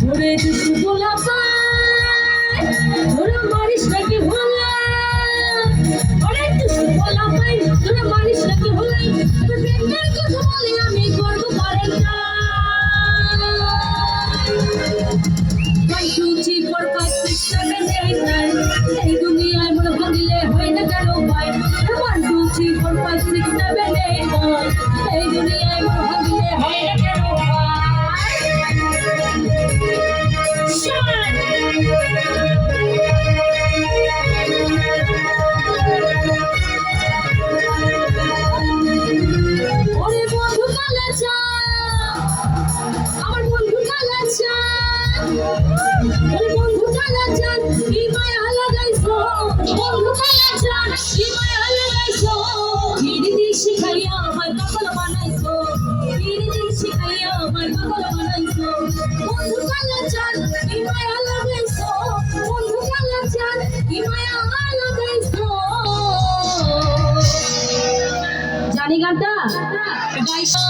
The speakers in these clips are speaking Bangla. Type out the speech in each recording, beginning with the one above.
ওরে দুষ্টু গোলা পাই তোরা মারিস নাকি ভোলা ওরে দুষ্টু গোলা পাই তোরা মারিস নাকি ভোলা প্রেমের কথা বলে আমি করব পারেন না 1 2 3 4 5 6 7 8 9 এই দুনিয়ায় মন ভাঙিলে হয় না কারো ভাই 1 2 3 4 5 6 7 8 9 এই দুনিয়ায় মন ভাঙিলে হয় না কারো ভাই ওরে বন্ধু কালাচা আমার বন্ধু কালাচা ওরে বন্ধু কালাচা কি মায়া লাগাইছো বন্ধু কালাচা কি মায়া লাগাইছো হিড়ি শিখাইয়া আমার পাগল বানাইছো হিড়ি শিখাইয়া আমার পাগল বানাইছো বন্ধু কালাচা কি মায়া লাগাইছো বন্ধু কালাচা কি মায়া লাগাইছো জানি গানটা গাইছো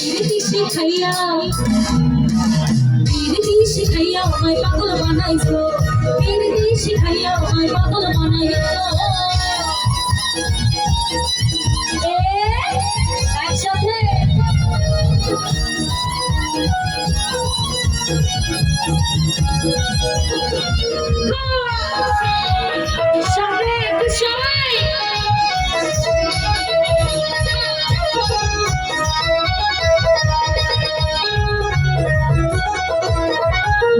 হিড়ি শিখাইয়া আমায় পাগল বানাইছো হিড়ি শিখাইয়া আমায় পাগল বানাইছো একসাথে সবাই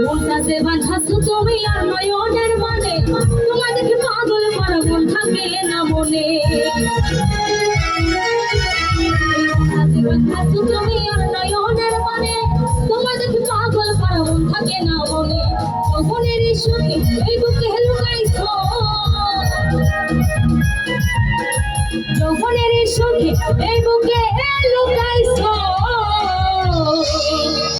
মনটাতে বাঁধাছো তুমি আর নয়নের মানে তোমার দেখে পাগল করা মন থাকে না মনে মনটাতে বাঁধাছো তুমি আর নয়নের মানে তোমার দেখে পাগল করা মন থাকে না মনে যৌবনের সুখে এই বুকে লুকাইছো যৌবনের সুখে এই বুকে লুকাইছো